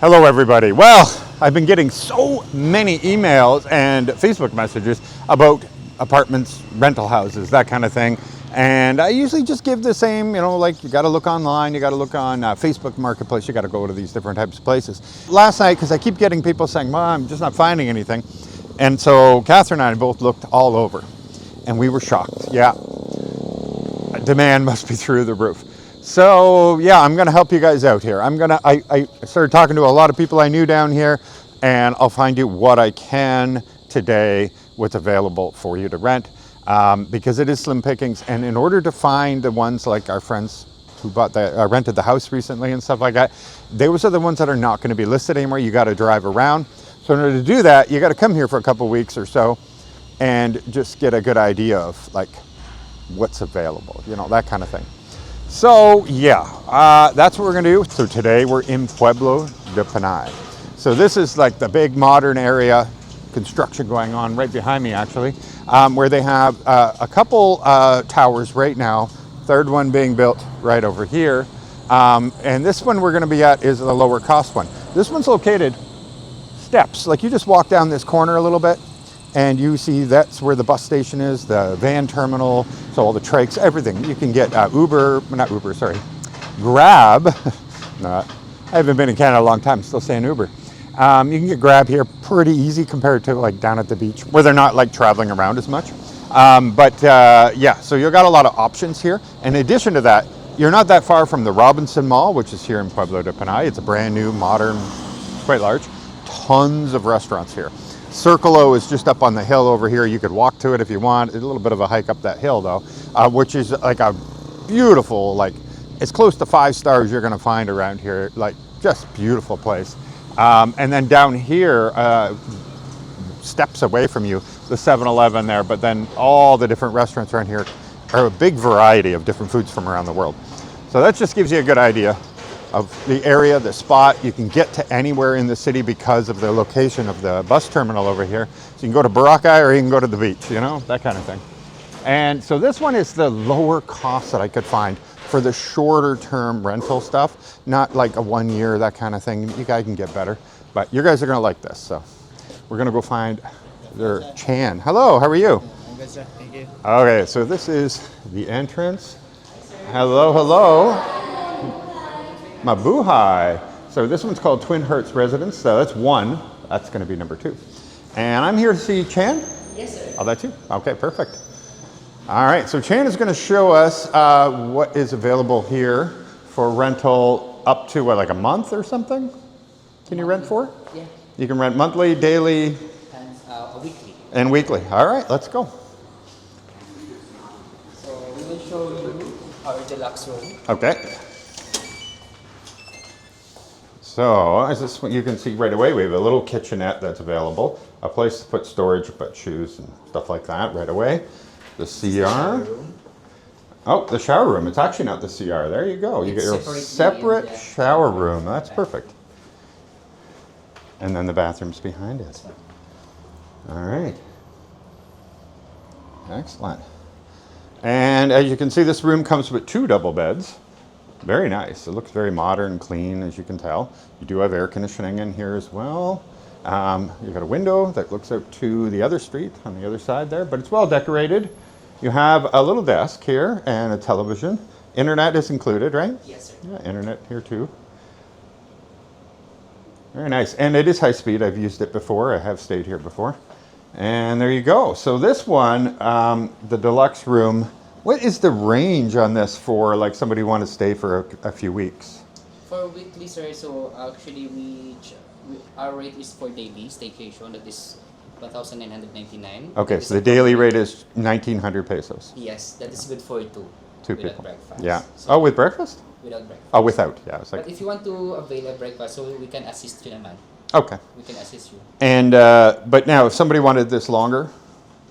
Hello everybody. Well, I've been getting so many emails and Facebook messages about apartments, rental houses, that kind of thing. And I usually just give the same, like you got to look online, you got to look on Facebook Marketplace, you got to go to these different types of places. Last night, because I keep getting people saying, well, I'm just not finding anything. And so Catherine and I both looked all over and we were shocked. Yeah, demand must be through the roof. So yeah, I'm gonna help you guys out here. I started talking to a lot of people I knew down here, and I'll find you what I can today, what's available for you to rent, because it is slim pickings. And in order to find the ones like our friends who rented the house recently and stuff like that, those are the ones that are not gonna be listed anymore. You gotta drive around. So in order to do that, you gotta come here for a couple weeks or so and just get a good idea of like what's available, that kind of thing. So yeah, that's what we're gonna do. So today we're in Pueblo de Panay. So this is like the big modern area, construction going on right behind me actually, where they have a couple towers right now, third one being built right over here. And this one we're gonna be at is the lower cost one. This one's located steps, like you just walk down this corner a little bit and you see that's where the bus station is, the van terminal, so all the trikes, everything. You can get Grab. I haven't been in Canada a long time, I'm still saying Uber. You can get Grab here pretty easy compared to like down at the beach where they're not like traveling around as much. Yeah, so you've got a lot of options here. In addition to that, you're not that far from the Robinson Mall, which is here in Pueblo de Panay. It's a brand new, modern, quite large. Tons of restaurants here. Circle O is just up on the hill over here. You could walk to it if you want. It's a little bit of a hike up that hill though, which is like a beautiful, like it's close to 5 stars you're gonna find around here. Like just beautiful place. And then down here, steps away from you, the 7-Eleven there, but then all the different restaurants around here are a big variety of different foods from around the world. So that just gives you a good idea of the area, the spot. You can get to anywhere in the city because of the location of the bus terminal over here. So you can go to Boracay or you can go to the beach, that kind of thing. And so this one is the lower cost that I could find for the shorter term rental stuff, not like a 1 year, that kind of thing. You guys can get better, but you guys are gonna like this. So we're gonna go find their Chan. Hello, how are you? I'm good, sir. Thank you. Okay, so this is the entrance. Hello, hello. Mabuhay. So this one's called Twin Hertz Residence. So that's one. That's going to be number 2. And I'm here to see Chan. Yes, sir. Oh, that's you? Okay, perfect. All right, so Chan is going to show us what is available here for rental up to like a month or something? Can you rent for? Yeah. You can rent monthly, daily, and weekly. And weekly. All right, let's go. So we will show you our deluxe room. Okay. So as this, you can see right away, we have a little kitchenette that's available, a place to put storage, but shoes and stuff like that right away. The CR. Oh, the shower room. It's actually not the CR. There you go. You get your separate shower room. That's perfect. And then the bathroom's behind it. All right. Excellent. And as you can see, this room comes with 2 double beds. Very nice. It looks very modern, clean, as you can tell. You do have air conditioning in here as well. You've got a window that looks out to the other street on the other side there, but it's well decorated. You have a little desk here and a television. Internet is included, right? Yes, sir. Yeah, internet here too. Very nice. And it is high speed. I've used it before. I have stayed here before. And there you go. So this one, the deluxe room, what is the range on this for like somebody who want to stay for a few weeks? For weekly, sir, so actually our rate is for daily staycation, that is 1,999. Okay, so the daily rate is 1,900 pesos. Yes, that is good for 2. 2 without people. breakfast. Yeah. So Oh, with breakfast? without breakfast. Oh, without. Yeah. It's like, but if you want to avail a breakfast, so we can assist you naman. okay. We can assist you. And but now, if somebody wanted this longer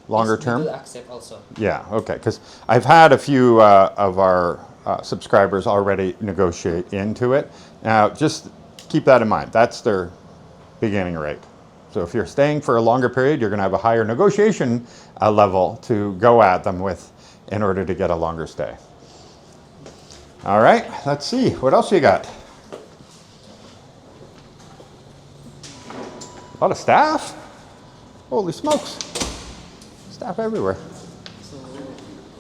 Yes, term. we do accept also. Yeah. Okay. Because I've had a few of our subscribers already negotiate into it. Now, just keep that in mind. That's their beginning rate. So if you're staying for a longer period, you're going to have a higher negotiation level to go at them with in order to get a longer stay. All right, let's see. What else you got? A lot of staff? Holy smokes. Staff everywhere. So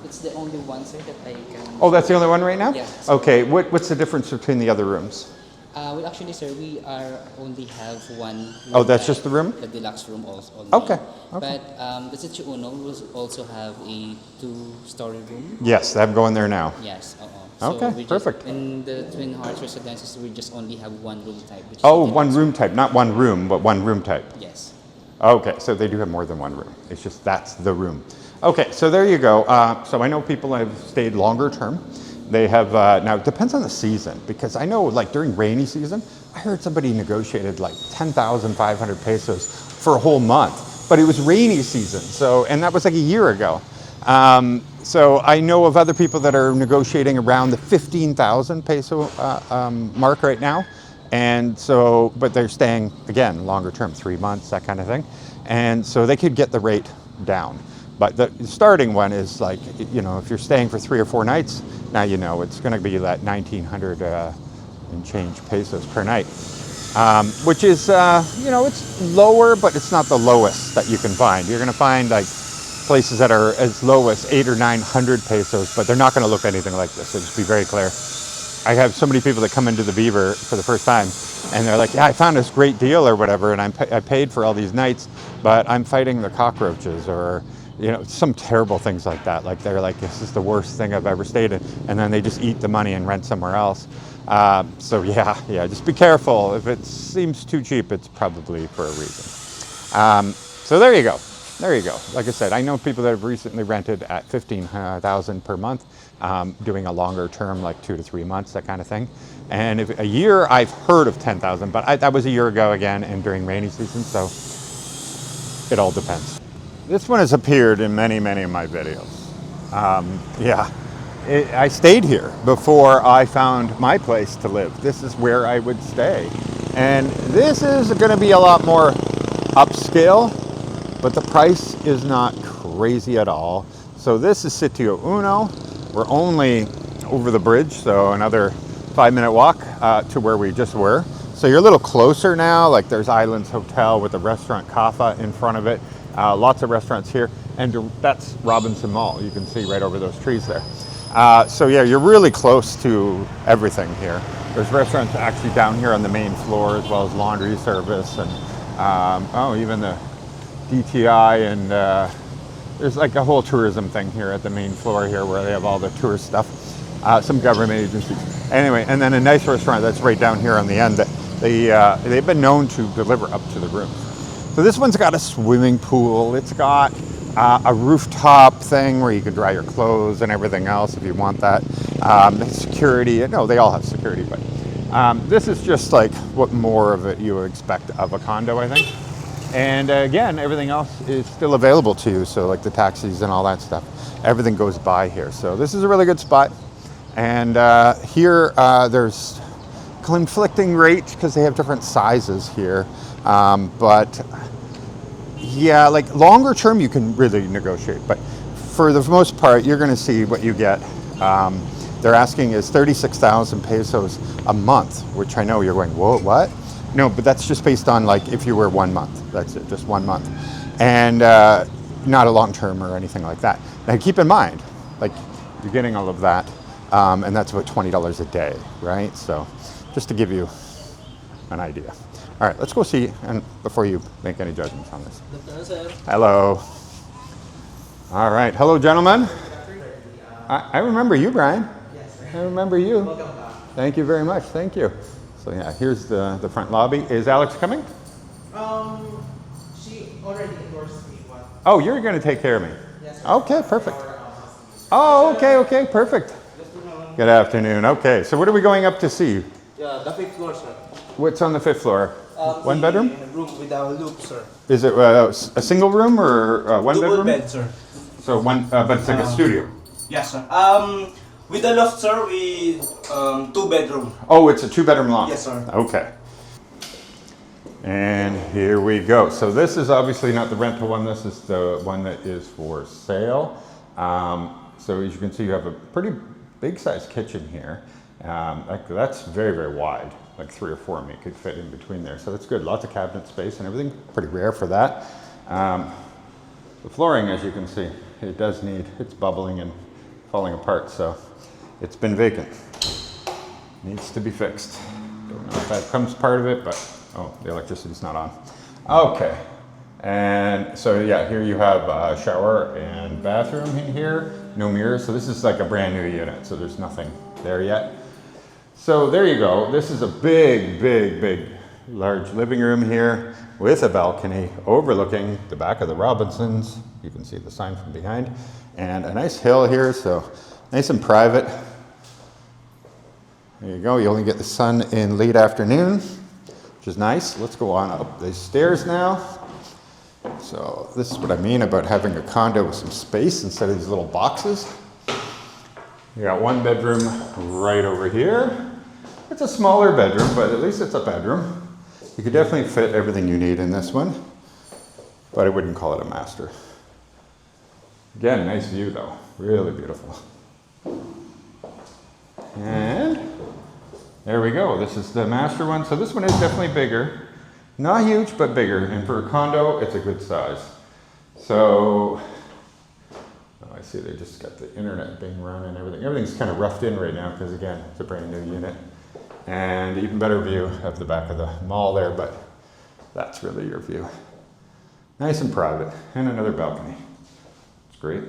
it's the only one, sir, that I can. Oh, that's the only one right now? Yeah. So, Okay, what's the difference between the other rooms? well, actually, sir, we are only have one. Oh, that's just the room? The deluxe room also. Only. Okay. But the Sitio Uno will also have a two-story room. Yes, I'm going there now. Yes. Okay, we perfect. Just, in the Twin Hearts residences, we just only have one room type. Which Oh, is the one deluxe room type, not one room, but one room type. Yes. Okay, so they do have more than one room. It's just that's the room. Okay, so there you go. So I know people have stayed longer term. They have, now it depends on the season, because I know like during rainy season, I heard somebody negotiated like 10,500 pesos for a whole month, but it was rainy season. So, and that was like a year ago. So I know of other people that are negotiating around the 15,000 peso mark right now. And so, but they're staying, again, longer term, 3 months, that kind of thing. And so they could get the rate down. But the starting one is like, you know, if you're staying for 3 or 4 nights, now you know it's going to be that 1,900 and change pesos per night. Which is, you know, it's lower, but it's not the lowest that you can find. You're going to find like places that are as low as 800 or 900 pesos, but they're not going to look anything like this. So just be very clear. I have so many people that come into the Beaver for the first time, and they're like, yeah, I found this great deal or whatever, and I paid for all these nights, but I'm fighting the cockroaches or, you know, some terrible things like that. Like they're like, this is the worst thing I've ever stayed in, and then they just eat the money and rent somewhere else. So yeah, just be careful. If it seems too cheap, it's probably for a reason. So there you go. There you go. Like I said, I know people that have recently rented at 15,000 per month, doing a longer term, like 2 to 3 months, that kind of thing. And if a year, I've heard of 10,000, but that was a year ago again, and during rainy season, so it all depends. This one has appeared in many, many of my videos. I stayed here before I found my place to live. This is where I would stay. And this is going to be a lot more upscale, but the price is not crazy at all. So this is Sitio Uno. We're only over the bridge, so another 5-minute walk to where we just were. So you're a little closer now, like there's Islands Hotel with a restaurant Kafa in front of it. Lots of restaurants here, and that's Robinson Mall. You can see right over those trees there. So yeah, you're really close to everything here. There's restaurants actually down here on the main floor, as well as laundry service, and even the DTI, and there's like a whole tourism thing here at the main floor here where they have all the tourist stuff, some government agencies. Anyway, and then a nice restaurant that's right down here on the end that they've been known to deliver up to the rooms. So this one's got a swimming pool. It's got a rooftop thing where you can dry your clothes and everything else if you want that. Security, no, they all have security, but this is just like what more of it you would expect of a condo, I think. And again, everything else is still available to you. So like the taxis and all that stuff, everything goes by here. So this is a really good spot. And here there's conflicting rates because they have different sizes here. But yeah, like longer term, you can really negotiate. But for the most part, you're going to see what you get. They're asking is 36,000 pesos a month, which I know you're going, whoa, what? No, but that's just based on like if you were 1 month. That's it, just 1 month. And not a long term or anything like that. Now keep in mind, like you're getting all of that, and that's about $20 a day, right? So just to give you an idea. All right, let's go see, and before you make any judgments on this. Hello. All right, hello, gentlemen. I remember you, Brian. I remember you. Welcome back. Thank you very much. Thank you. So yeah, here's the front lobby. Is Alex coming? She already endorsed me. What? Oh, you're going to take care of me. Yes. Okay, perfect. Oh, okay, perfect. Good afternoon. Okay, so what are we going up to see? Yeah, the 5th floor, sir. What's on the 5th floor? One bedroom? Room with a loop, sir. Is it a single room or one Double bedroom? bed, sir. So one, but it's like a studio. Yes, sir. With the loft, sir, we 2 bedroom. Oh, it's a 2-bedroom loft. Yes, sir. Okay. And here we go. So this is obviously not the rental one. This is the one that is for sale. So as you can see, you have a pretty big sized kitchen here. That's very, very wide. like 3 or 4 of me could fit in between there. So that's good. Lots of cabinet space and everything. Pretty rare for that. The flooring, as you can see, it does need, it's bubbling and falling apart. So it's been vacant. Needs to be fixed. Don't know if that comes part of it, but oh, the electricity's not on. Okay. And so yeah, here you have a shower and bathroom in here. No mirrors. So this is like a brand new unit. So there's nothing there yet. So there you go. This is a big, large living room here with a balcony overlooking the back of the Robinsons. You can see the sign from behind. And a nice hill here, so nice and private. There you go. You only get the sun in late afternoon, which is nice. Let's go on up these stairs now. So this is what I mean about having a condo with some space instead of these little boxes. You got one bedroom right over here. It's a smaller bedroom, but at least it's a bedroom. You could definitely fit everything you need in this one, but I wouldn't call it a master. Again, nice view though, really beautiful. And there we go, this is the master one. So this one is definitely bigger. Not huge, but bigger. And for a condo, it's a good size. So, oh, I see they just got the internet being run and everything. Everything's kind of roughed in right now because again, it's a brand new unit. And even better view of the back of the mall there, but that's really your view. Nice and private, and another balcony. It's great.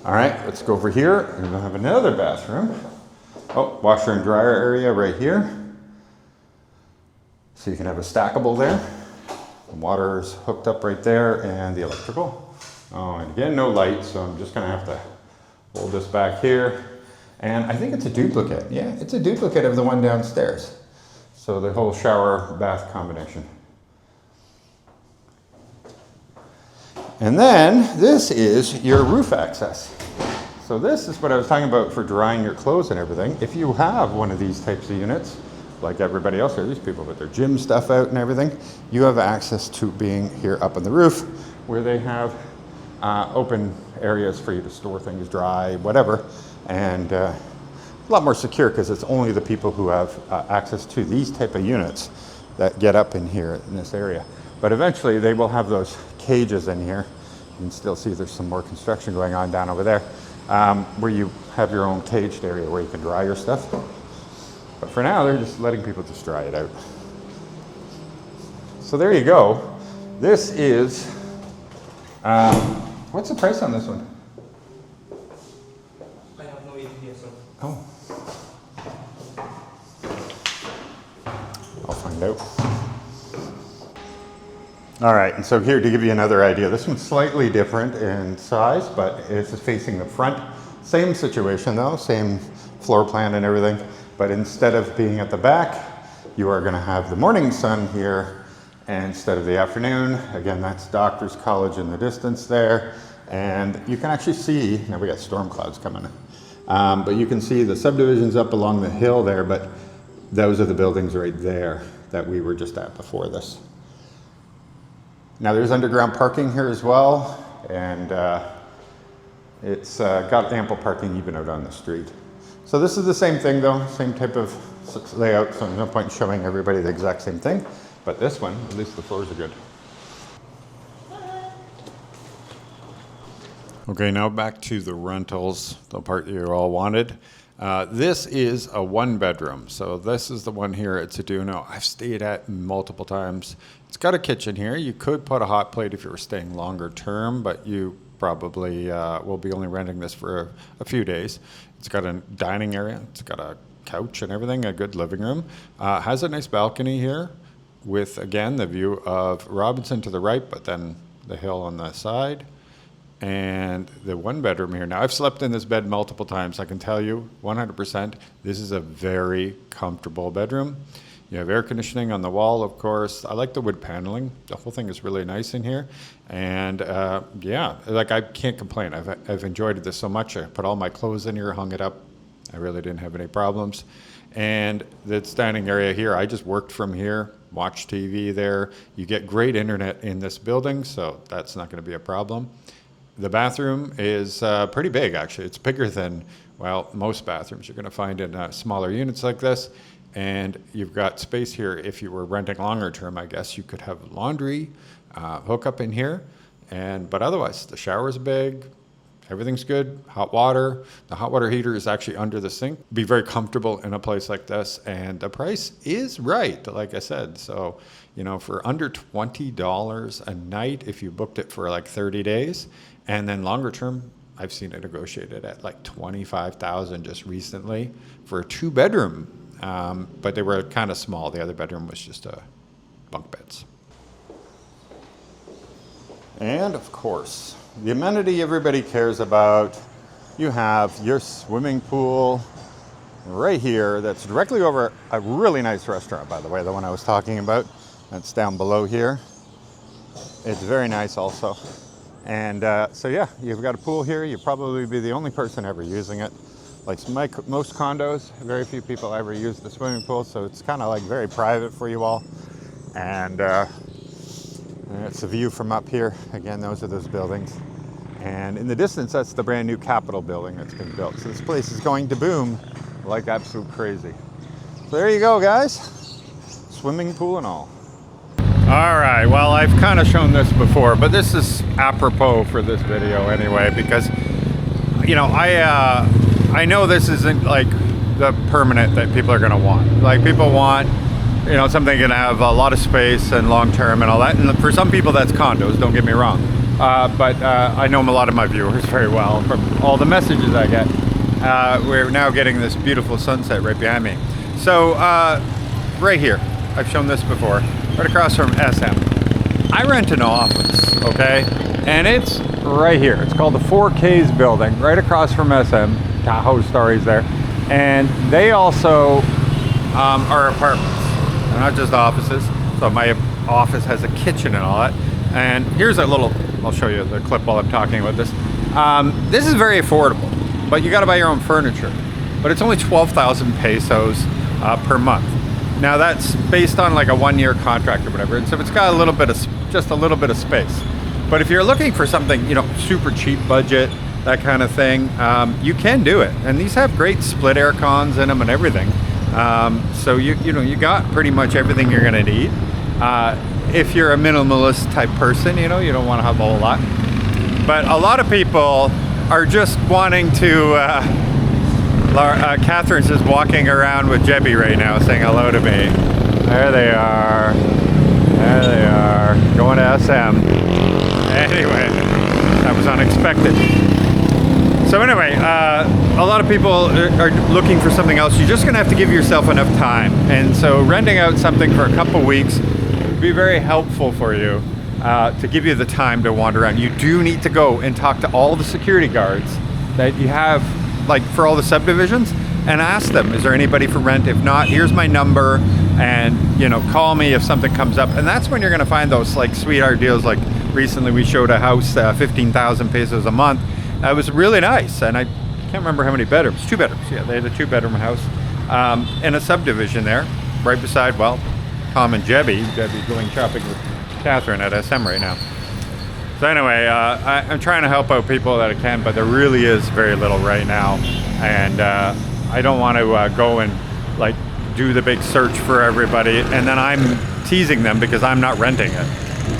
All right, let's go over here, and we'll have another bathroom. Oh, washer and dryer area right here. So you can have a stackable there. The water's hooked up right there, and the electrical. Oh, and again, no light, so I'm just gonna have to hold this back here. And I think it's a duplicate. Yeah, it's a duplicate of the one downstairs. So the whole shower bath combination. And then this is your roof access. So this is what I was talking about for drying your clothes and everything. If you have one of these types of units, like everybody else here, these people with their gym stuff out and everything, you have access to being here up on the roof where they have open areas for you to store things, dry, whatever. And a lot more secure because it's only the people who have access to these type of units that get up in here in this area. But eventually they will have those cages in here. You can still see there's some more construction going on down over there where you have your own caged area where you can dry your stuff. But for now, they're just letting people just dry it out. So there you go. This is, what's the price on this one? I have no idea, sir. Oh. I'll find out. All right, and so here to give you another idea, this one's slightly different in size, but it's facing the front. Same situation though, same floor plan and everything, but instead of being at the back, you are gonna have the morning sun here, and instead of the afternoon, again, that's Doctor's College in the distance there, and you can actually see, now we got storm clouds coming in, but you can see the subdivisions up along the hill there, but those are the buildings right there that we were just at before this. Now there's underground parking here as well, and it's got ample parking even out on the street. So this is the same thing though, same type of layout, so there's no point in showing everybody the exact same thing, but this one, at least the floors are good. Okay, now back to the rentals, the part you all wanted. This is a 1-bedroom. So this is the one here at Sitio. I've stayed at multiple times. It's got a kitchen here. You could put a hot plate if you were staying longer term, but you probably will be only renting this for a few days. It's got a dining area. It's got a couch and everything, a good living room. Has a nice balcony here with, again, the view of Robinson to the right, but then the hill on the side. And the 1-bedroom here. Now, I've slept in this bed multiple times. I can tell you 100%, this is a very comfortable bedroom. You have air conditioning on the wall, of course. I like the wood paneling. The whole thing is really nice in here. And yeah, like I can't complain. I've enjoyed this so much. I put all my clothes in here, hung it up. I really didn't have any problems. And the dining area here, I just worked from here, watched TV there. You get great internet in this building, so that's not going to be a problem. The bathroom is pretty big, actually. It's bigger than, well, most bathrooms you're going to find in smaller units like this. And you've got space here. If you were renting longer term, I guess you could have laundry, hookup in here. But otherwise, the shower's big, everything's good, hot water. The hot water heater is actually under the sink. Be very comfortable in a place like this. And the price is right, like I said. So, you know, for under $20 a night, if you booked it for like 30 days, and then longer term, I've seen it negotiated at like $25,000 just recently for a 2-bedroom. But they were kind of small. The other bedroom was just bunk beds. And of course, the amenity everybody cares about, you have your swimming pool right here that's directly over a really nice restaurant, by the way, the one I was talking about. That's down below here. It's very nice also. And so yeah, you've got a pool here. You'll probably be the only person ever using it. Like most condos, very few people ever use the swimming pool, so it's kind of like very private for you all. And it's a view from up here. Again, those are those buildings. And in the distance, that's the brand new Capitol building that's been built. So this place is going to boom like absolute crazy. So there you go, guys. Swimming pool and all. All right, well, I've kind of shown this before, but this is apropos for this video anyway, because, you know, I know this isn't like the permanent that people are going to want. Like, people want, you know, something going to have a lot of space and long term and all that. And for some people, that's condos, don't get me wrong. But I know a lot of my viewers very well from all the messages I get. We're now getting this beautiful sunset right behind me. So right here, I've shown this before, right across from SM. I rent an office, okay? And it's right here. It's called the 4Ks building, right across from SM. Tahoe Stories there. And they also are apartments. They're not just offices. So my office has a kitchen and all that. And here's a little, I'll show you the clip while I'm talking about this. This is very affordable, but you got to buy your own furniture. But it's only 12,000 pesos per month. Now that's based on like a 1-year contract or whatever. And so it's got a little bit of, just a little bit of space. But if you're looking for something, you know, super cheap budget, that kind of thing, you can do it. And these have great split air cons in them and everything. So you know, you got pretty much everything you're gonna need. If you're a minimalist type person, you know, you don't want to have a whole lot. But a lot of people are just wanting to, Catherine's just walking around with Jebby right now saying hello to me. There they are. There they are. Going to SM. Anyway, that was unexpected. So anyway, a lot of people are looking for something else. You're just going to have to give yourself enough time. And so renting out something for a couple weeks would be very helpful for you to give you the time to wander around. You do need to go and talk to all the security guards that you have, like for all the subdivisions, and ask them, is there anybody for rent? If not, here's my number, and you know, call me if something comes up. And that's when you're going to find those like sweetheart deals. Like recently we showed a house, 15,000 pesos a month. That was really nice, and I can't remember how many bedrooms. 2 bedrooms, yeah, they had a 2-bedroom house in a subdivision there, right beside, well, Tom and Jebby going shopping with Catherine at SM right now. So anyway, I'm trying to help out people that I can, but there really is very little right now, and I don't want to go and like do the big search for everybody, and then I'm teasing them because I'm not renting it.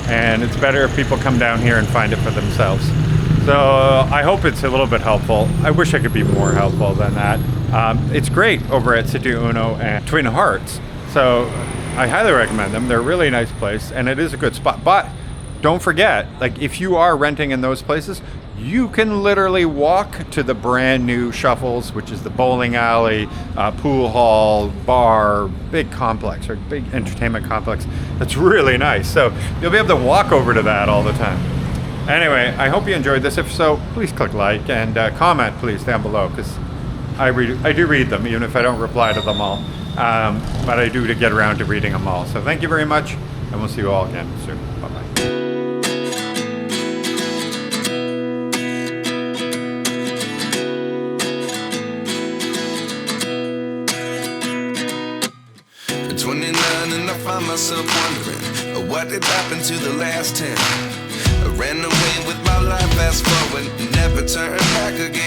And it's better if people come down here and find it for themselves. So I hope it's a little bit helpful. I wish I could be more helpful than that. It's great over at Sitio Uno and Twin Hearts. So I highly recommend them. They're a really nice place, and it is a good spot. But don't forget, like if you are renting in those places, you can literally walk to the brand new Shuffles, which is the bowling alley, pool hall, bar, big complex, or big entertainment complex. That's really nice. So you'll be able to walk over to that all the time. Anyway, I hope you enjoyed this. If so, please click like and comment, please, down below, because I do read them, even if I don't reply to them all. But I do to get around to reading them all. So thank you very much, and we'll see you all again soon. Bye-bye. At 29 and I find myself wondering what did happen to the last 10. I ran away with my life, fast forward, never turn back again.